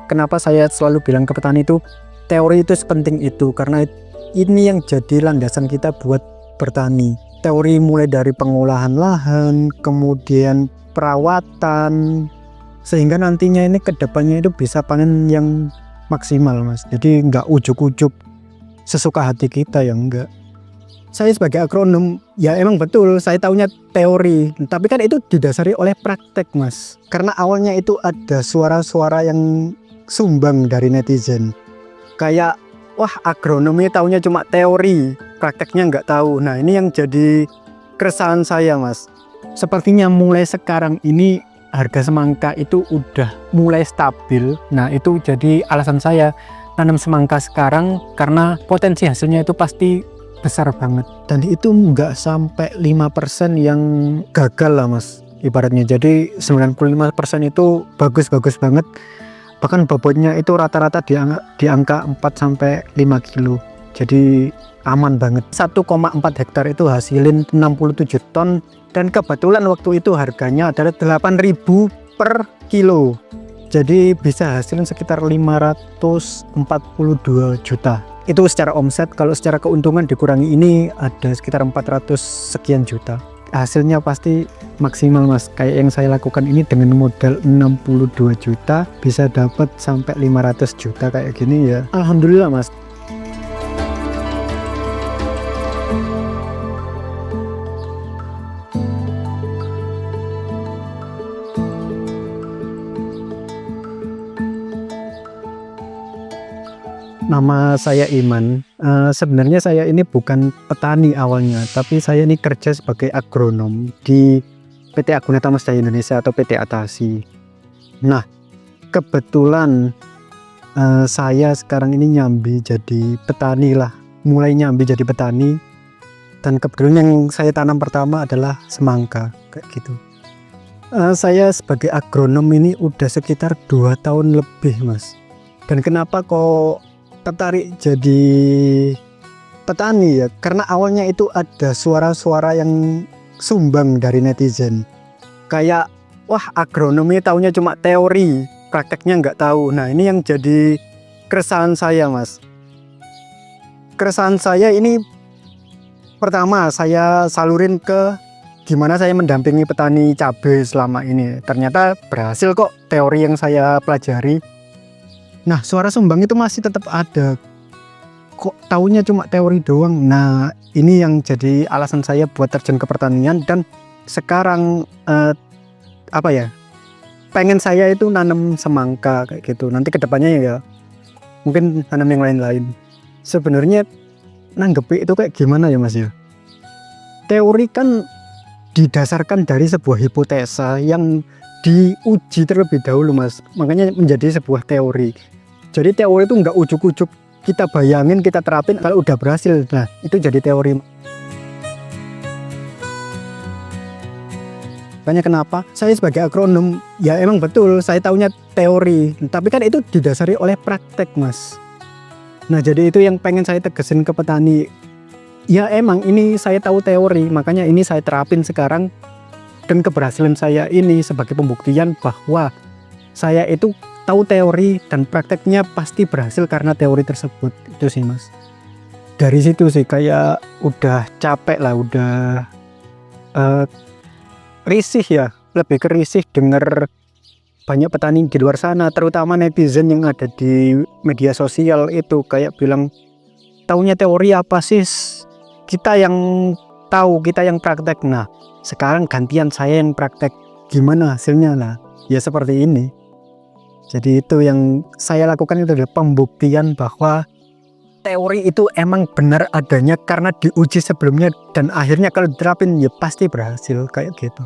Kenapa saya selalu bilang ke petani itu teori itu sepenting itu, karena ini yang jadi landasan kita buat bertani. Teori mulai dari pengolahan lahan, kemudian perawatan, sehingga nantinya ini kedepannya itu bisa panen yang maksimal, Mas. Jadi nggak ujuk-ujuk sesuka hati kita, ya enggak. Saya sebagai agronom, ya emang betul saya taunya teori, tapi kan itu didasari oleh praktek, Mas. Karena awalnya itu ada suara-suara yang sumbang dari netizen, kayak wah agronomi taunya cuma teori, prakteknya nggak tahu. Nah ini yang jadi keresahan saya, Mas. Sepertinya mulai sekarang ini harga semangka itu udah mulai stabil. Nah itu jadi alasan saya nanam semangka sekarang, karena potensi hasilnya itu pasti besar banget, dan itu nggak sampai 5% yang gagal lah, Mas, ibaratnya. Jadi 95% itu bagus-bagus banget, bahkan bobotnya itu rata-rata di angka 4-5 kilo, jadi aman banget. 1,4 hektar itu hasilin 67 ton, dan kebetulan waktu itu harganya adalah 8.000 per kilo, jadi bisa hasilin sekitar 542 juta. Itu secara omset. Kalau secara keuntungan dikurangi ini ada sekitar 400 sekian juta. Hasilnya pasti maksimal, Mas. Kayak yang saya lakukan ini dengan modal 62 juta bisa dapat sampai 500 juta kayak gini, ya alhamdulillah, Mas. Nama saya Iman. Sebenarnya saya ini bukan petani awalnya, tapi saya ini kerja sebagai agronom di PT Agunata Mestari Indonesia atau PT Atasi. Nah, kebetulan saya sekarang ini nyambi jadi petani lah, mulai nyambi jadi petani, dan kebetulan yang saya tanam pertama adalah semangka, kayak gitu. Saya sebagai agronom ini udah sekitar 2 tahun lebih, Mas. Dan kenapa kok tertarik jadi petani, ya karena awalnya itu ada suara-suara yang sumbang dari netizen, kayak wah agronomi taunya cuma teori, prakteknya nggak tahu. Nah ini yang jadi keresahan saya, Mas. Keresahan saya ini pertama saya salurin ke gimana saya mendampingi petani cabai selama ini. Ternyata berhasil kok teori yang saya pelajari. Nah suara sumbang itu masih tetap ada, kok taunya cuma teori doang. Nah ini yang jadi alasan saya buat terjun ke pertanian, dan sekarang pengen saya itu nanam semangka kayak gitu. Nanti kedepannya ya mungkin tanam yang lain-lain. Sebenarnya nanggepi itu kayak gimana ya, Mas, ya? Teori kan didasarkan dari sebuah hipotesa yang diuji terlebih dahulu, Mas, makanya menjadi sebuah teori. Jadi teori itu nggak ujuk-ujuk kita bayangin, kita terapin, kalau udah berhasil, nah itu jadi teori. Makanya kenapa saya sebagai agronom, ya emang betul saya taunya teori, tapi kan itu didasari oleh praktek, Mas. Nah jadi itu yang pengen saya tegesin ke petani. Ya emang ini saya tahu teori, makanya ini saya terapin sekarang, dan keberhasilan saya ini sebagai pembuktian bahwa saya itu tahu teori dan prakteknya pasti berhasil karena teori tersebut. Itu sih, Mas. Dari situ sih kayak udah capek lah, udah risih ya, lebih ke risih denger banyak petani di luar sana, terutama netizen yang ada di media sosial itu kayak bilang taunya teori apa sih, kita yang tahu, kita yang praktek. Nah sekarang gantian saya yang praktek, gimana hasilnya? Nah ya seperti ini. Jadi itu yang saya lakukan, itu adalah pembuktian bahwa teori itu emang benar adanya karena diuji sebelumnya, dan akhirnya kalau diterapin ya pasti berhasil kayak gitu.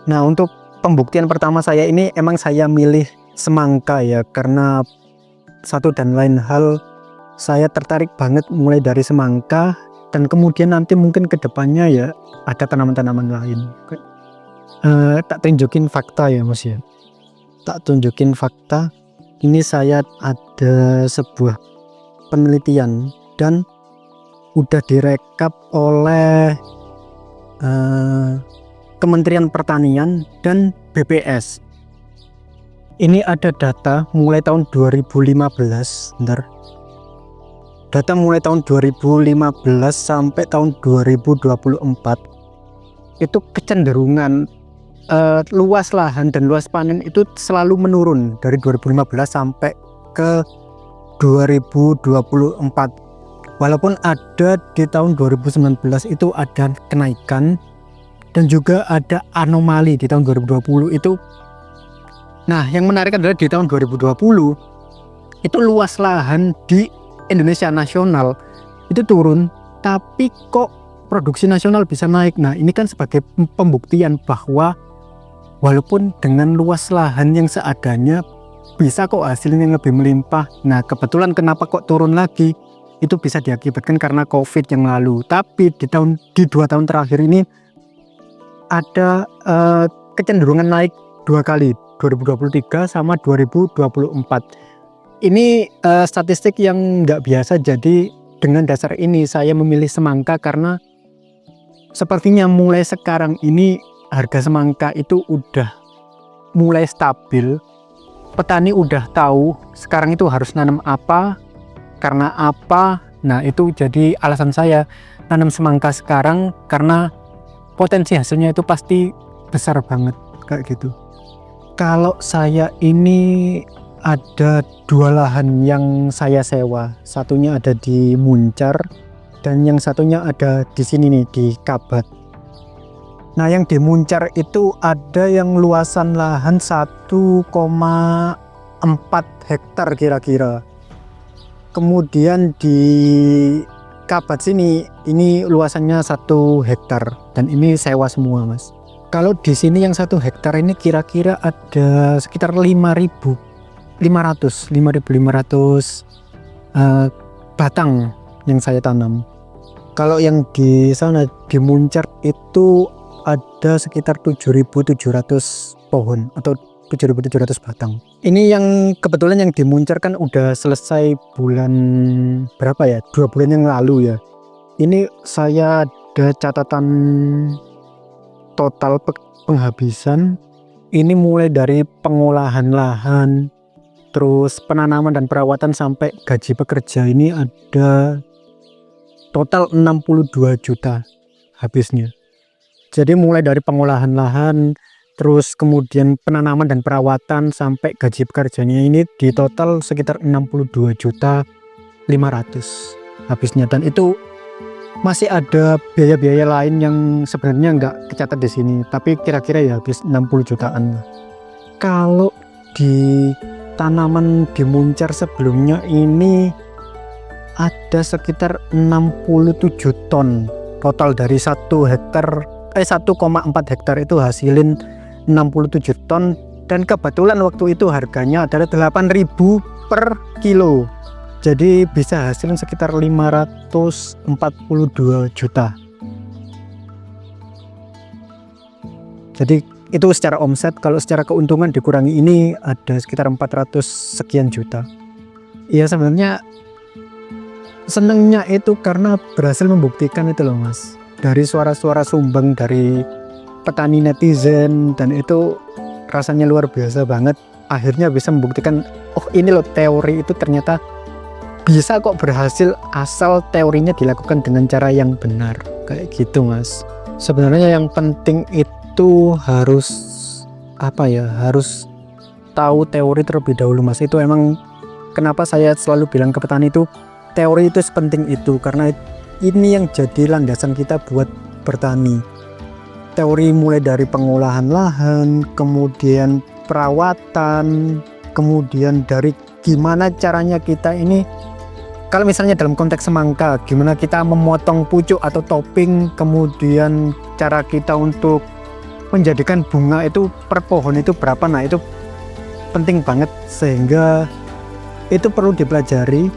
Nah untuk pembuktian pertama saya ini emang saya milih semangka ya, karena satu dan lain hal saya tertarik banget mulai dari semangka, dan kemudian nanti mungkin kedepannya ya ada tanaman-tanaman lain. Tak tunjukin fakta ya, Mas, ya. Tak tunjukin fakta. Ini saya ada sebuah penelitian dan udah direkap oleh Kementerian Pertanian dan BPS. Ini ada data mulai tahun 2015, bentar. Data mulai tahun 2015 sampai tahun 2024 itu kecenderungan luas lahan dan luas panen itu selalu menurun dari 2015 sampai ke 2024. Walaupun ada di tahun 2019 itu ada kenaikan dan juga ada anomali di tahun 2020 itu. Nah, yang menarik adalah di tahun 2020 itu luas lahan di Indonesia nasional itu turun, tapi kok produksi nasional bisa naik. Nah, ini kan sebagai pembuktian bahwa walaupun dengan luas lahan yang seadanya bisa kok hasilnya lebih melimpah. Nah, kebetulan kenapa kok turun lagi? Itu bisa diakibatkan karena COVID yang lalu. Tapi di 2 tahun terakhir ini ada kecenderungan naik 2 kali, 2023 sama 2024. Ini statistik yang nggak biasa. Jadi dengan dasar ini saya memilih semangka karena sepertinya mulai sekarang ini harga semangka itu udah mulai stabil. Petani udah tahu sekarang itu harus nanam apa, karena apa. Nah, itu jadi alasan saya nanam semangka sekarang karena potensi hasilnya itu pasti besar banget kayak gitu. Kalau saya ini ada 2 lahan yang saya sewa. Satunya ada di Muncar dan yang satunya ada di sini nih di Kabat. Nah, yang di Muncar itu ada yang luasan lahan 1,4 hektar kira-kira. Kemudian di Kabat sini ini luasannya 1 hektar dan ini sewa semua, Mas. Kalau di sini yang 1 hektar ini kira-kira ada sekitar 5.500 batang yang saya tanam. Kalau yang di sana di Muncar itu ada sekitar 7.700 pohon atau 7.700 batang. Ini yang kebetulan yang dimuncar kan udah selesai bulan berapa ya? 2 bulan yang lalu ya. Ini saya ada catatan total penghabisan. Ini mulai dari pengolahan lahan, terus penanaman dan perawatan sampai gaji pekerja, ini ada total 62 juta habisnya. Jadi mulai dari pengolahan lahan, terus kemudian penanaman dan perawatan sampai gaji pekerjanya ini di total sekitar 62 juta 500 habisnya. Dan itu masih ada biaya-biaya lain yang sebenarnya nggak kecatat di sini, tapi kira-kira ya habis 60 jutaan. Kalau di tanaman di Muncar sebelumnya ini ada sekitar 67 ton total dari 1,4 hektar itu hasilin 67 ton, dan kebetulan waktu itu harganya adalah 8.000 per kilo. Jadi bisa hasilin sekitar 542 juta. Jadi itu secara omset. Kalau secara keuntungan dikurangi ini ada sekitar 400 sekian juta. Iya, sebenarnya senengnya itu karena berhasil membuktikan itu loh, Mas. Dari suara-suara sumbang dari petani netizen, dan itu rasanya luar biasa banget. Akhirnya bisa membuktikan, oh ini loh teori itu ternyata bisa kok berhasil asal teorinya dilakukan dengan cara yang benar. Kayak gitu, Mas. Sebenarnya yang penting itu harus harus tahu teori terlebih dahulu, Mas. Itu emang kenapa saya selalu bilang ke petani itu teori itu sepenting itu, karena ini yang jadi landasan kita buat bertani. Teori mulai dari pengolahan lahan, kemudian perawatan, kemudian dari gimana caranya kita ini, kalau misalnya dalam konteks semangka, gimana kita memotong pucuk atau topping, kemudian cara kita untuk menjadikan bunga itu per pohon itu berapa. Nah, itu penting banget, sehingga itu perlu dipelajari,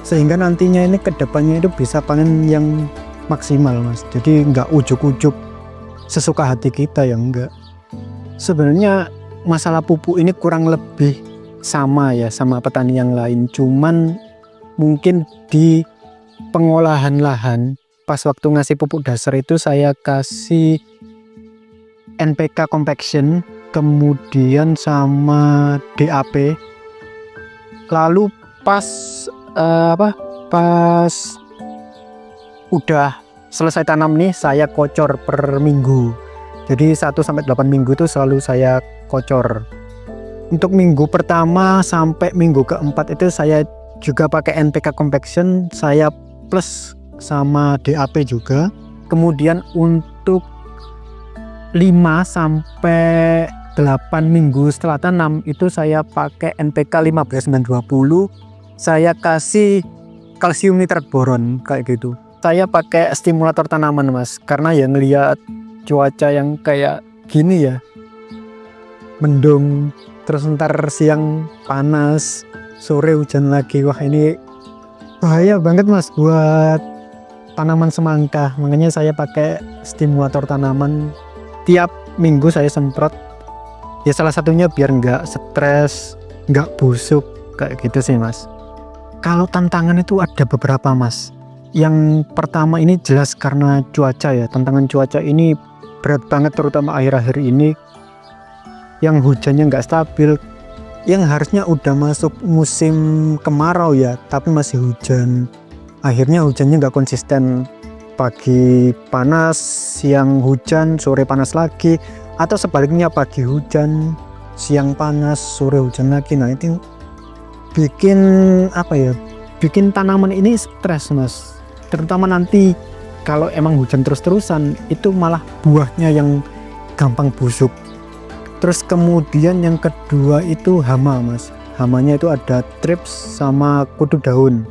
sehingga nantinya ini kedepannya itu bisa panen yang maksimal, Mas. Jadi nggak ujuk-ujuk sesuka hati kita ya, enggak. Sebenarnya masalah pupuk ini kurang lebih sama ya sama petani yang lain, cuman mungkin di pengolahan lahan pas waktu ngasih pupuk dasar itu saya kasih NPK compaction kemudian sama DAP. Lalu pas pas udah selesai tanam nih, saya kocor per minggu. Jadi 1-8 minggu itu selalu saya kocor. Untuk minggu pertama sampai minggu keempat itu saya juga pakai NPK compaction, saya plus sama DAP juga. Kemudian untuk 5-8 minggu setelah tanam itu saya pakai NPK 15920. Saya kasih kalsium nitrat boron kayak gitu. Saya pakai stimulator tanaman Mas, karena ya ngelihat cuaca yang kayak gini ya, mendung terus ntar siang panas, sore hujan lagi. Wah, ini bahaya banget Mas buat tanaman semangka. Makanya saya pakai stimulator tanaman tiap minggu, saya semprot. Ya salah satunya biar nggak stres, nggak busuk kayak gitu sih Mas. Kalau tantangan itu ada beberapa Mas. Yang pertama ini jelas karena cuaca ya. Tantangan cuaca ini berat banget, terutama akhir-akhir ini yang hujannya nggak stabil, yang harusnya udah masuk musim kemarau ya, tapi masih hujan. Akhirnya hujannya nggak konsisten, pagi panas, siang hujan, sore panas lagi, atau sebaliknya pagi hujan, siang panas, sore hujan lagi. Nah itu bikin bikin tanaman ini stres Mas, terutama nanti kalau emang hujan terus-terusan itu malah buahnya yang gampang busuk. Terus kemudian yang kedua itu hama Mas. Hamanya itu ada thrips sama kutu daun.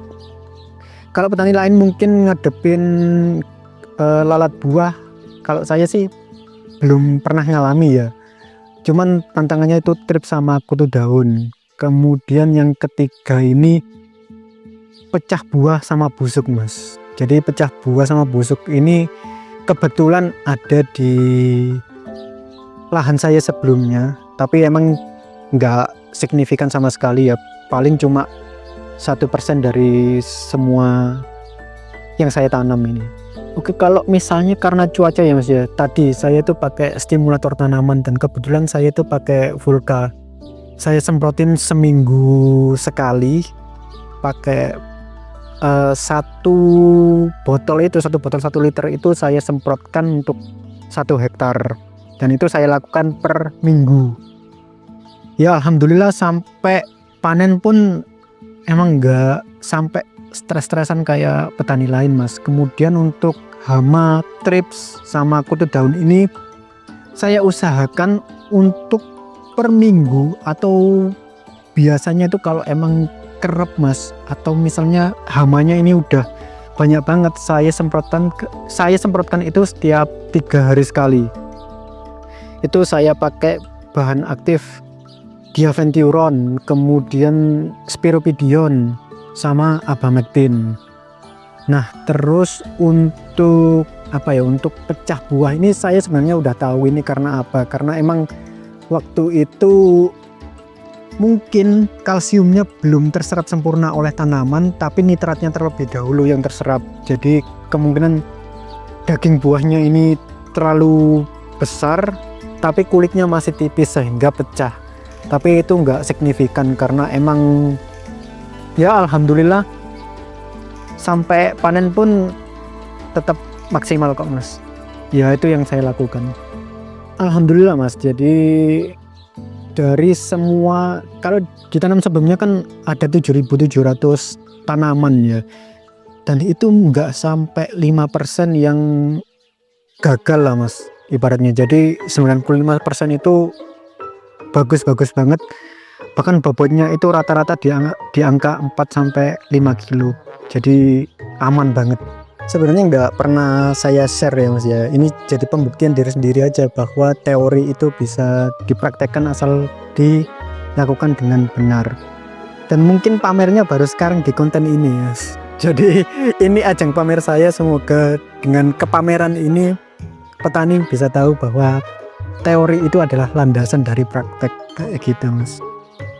Kalau petani lain mungkin ngadepin lalat buah, kalau saya sih belum pernah ngalami ya. Cuman tantangannya itu thrips sama kutu daun. Kemudian yang ketiga ini pecah buah sama busuk Mas. Jadi pecah buah sama busuk ini kebetulan ada di lahan saya sebelumnya, tapi emang nggak signifikan sama sekali ya, paling cuma 1% dari semua yang saya tanam ini. Oke, kalau misalnya karena cuaca ya Mas ya, tadi saya tuh pakai stimulator tanaman dan kebetulan saya tuh pakai Vulka. Saya semprotin seminggu sekali, pakai satu botol 1 liter itu saya semprotkan untuk 1 hektar. Dan itu saya lakukan per minggu. Ya alhamdulillah sampai panen pun emang nggak sampai stres-stresan kayak petani lain Mas. Kemudian untuk hama, thrips sama kutu daun ini saya usahakan untuk per minggu, atau biasanya itu kalau emang kerep Mas, atau misalnya hamanya ini udah banyak banget, saya semprotkan itu setiap 3 hari sekali. Itu saya pakai bahan aktif diaventuron, kemudian spiropidion sama abamectin. Nah terus untuk untuk pecah buah ini saya sebenarnya udah tahu ini karena apa, karena emang waktu itu mungkin kalsiumnya belum terserap sempurna oleh tanaman, tapi nitratnya terlebih dahulu yang terserap. Jadi kemungkinan daging buahnya ini terlalu besar tapi kulitnya masih tipis sehingga pecah. Tapi itu nggak signifikan karena emang ya alhamdulillah sampai panen pun tetap maksimal kok Mas. Ya itu yang saya lakukan. Alhamdulillah Mas. Jadi dari semua, kalau ditanam sebelumnya kan ada 7.700 tanaman ya, dan itu nggak sampai 5% yang gagal lah Mas ibaratnya. Jadi 95% itu bagus-bagus banget, bahkan bobotnya itu rata-rata di angka 4-5 kilo, jadi aman banget. Sebenarnya nggak pernah saya share ya Mas ya, ini jadi pembuktian diri sendiri aja bahwa teori itu bisa dipraktekkan asal dilakukan dengan benar. Dan mungkin pamernya baru sekarang di konten ini ya. Jadi ini ajang pamer saya, semoga dengan kepameran ini petani bisa tahu bahwa teori itu adalah landasan dari praktek kayak gitu Mas.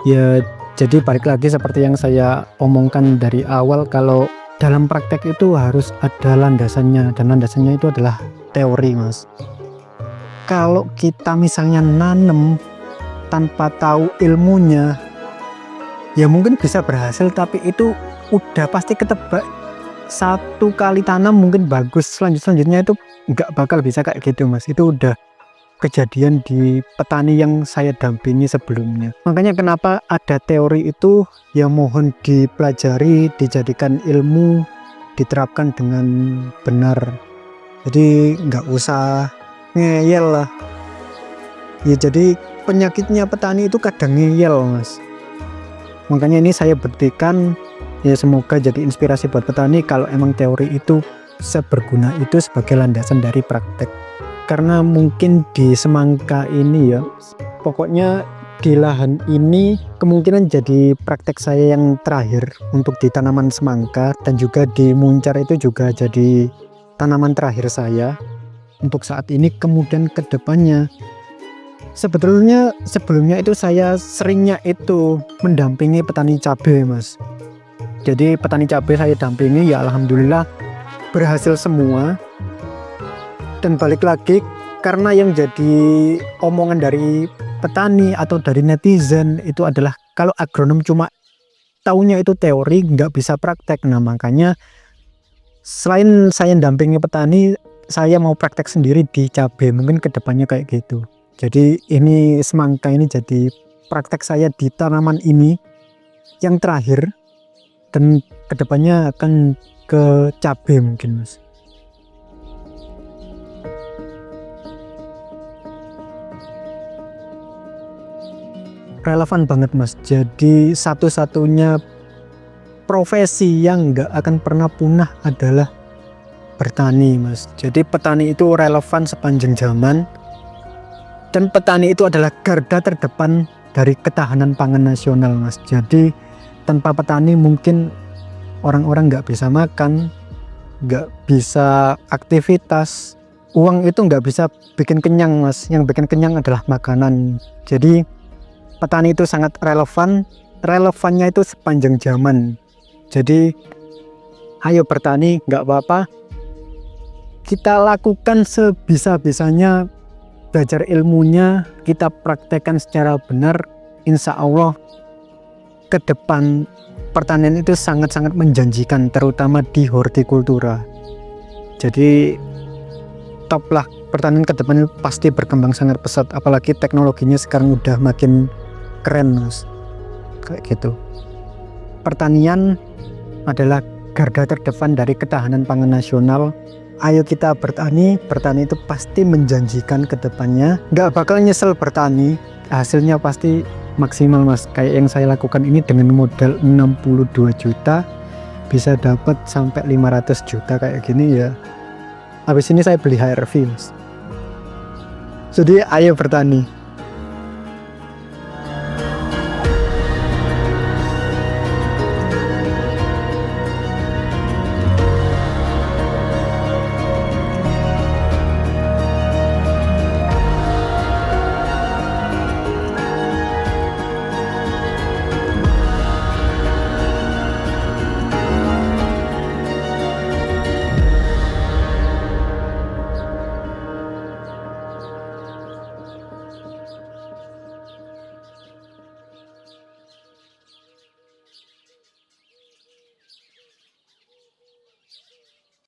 Ya jadi balik lagi seperti yang saya omongkan dari awal, kalau dalam praktek itu harus ada landasannya, dan landasannya itu adalah teori Mas. kalau kita misalnya nanem tanpa tahu ilmunya, ya mungkin bisa berhasil, tapi itu udah pasti ketebak. Satu kali tanam mungkin bagus, selanjutnya itu nggak bakal bisa kayak gitu mas. Itu udah kejadian di petani yang saya dampingi sebelumnya. Makanya kenapa ada teori itu, ya mohon dipelajari, dijadikan ilmu, diterapkan dengan benar. Jadi nggak usah ngeyel lah ya. Jadi penyakitnya petani itu kadang ngeyel mas. Makanya ini saya buktikan, ya semoga jadi inspirasi buat petani kalau emang teori itu seberguna itu sebagai landasan dari praktek. Karena mungkin di semangka ini ya, pokoknya di lahan ini kemungkinan jadi praktek saya yang terakhir untuk di tanaman semangka, dan juga di muncar itu juga jadi tanaman terakhir saya untuk saat ini. Kemudian ke depannya, sebetulnya sebelumnya itu saya seringnya itu mendampingi petani cabai mas. Jadi petani cabai saya dampingi, ya alhamdulillah berhasil semua. Dan balik lagi, karena yang jadi omongan dari petani atau dari netizen itu adalah kalau agronom cuma taunya itu teori, nggak bisa praktek. Nah makanya selain saya dampingi petani, saya mau praktek sendiri di cabai, mungkin kedepannya kayak gitu. Jadi ini semangka ini jadi praktek saya di tanaman ini yang terakhir, dan kedepannya akan ke cabai mungkin mas. Relevan banget mas. Jadi satu-satunya profesi yang nggak akan pernah punah adalah bertani mas. Jadi petani itu relevan sepanjang zaman, dan petani itu adalah garda terdepan dari ketahanan pangan nasional mas. Jadi tanpa petani mungkin orang-orang nggak bisa makan, nggak bisa aktivitas, uang itu nggak bisa bikin kenyang mas. Yang bikin kenyang adalah makanan. Jadi petani itu sangat relevan, relevannya itu sepanjang zaman. Jadi ayo bertani, nggak apa-apa, kita lakukan sebisa-bisanya, belajar ilmunya, kita praktekkan secara benar. Insya Allah ke depan pertanian itu sangat-sangat menjanjikan, terutama di hortikultura. Jadi top lah, pertanian ke depan itu pasti berkembang sangat pesat, apalagi teknologinya sekarang udah makin keren mas. Kayak gitu. Pertanian adalah garda terdepan dari ketahanan pangan nasional. Ayo kita bertani, bertani itu pasti menjanjikan ke depannya. Nggak bakal nyesel bertani, hasilnya pasti maksimal mas. Kayak yang saya lakukan ini dengan modal 62 juta bisa dapat sampai 500 juta kayak gini ya. Habis ini saya beli HRV mas. Jadi ayo bertani.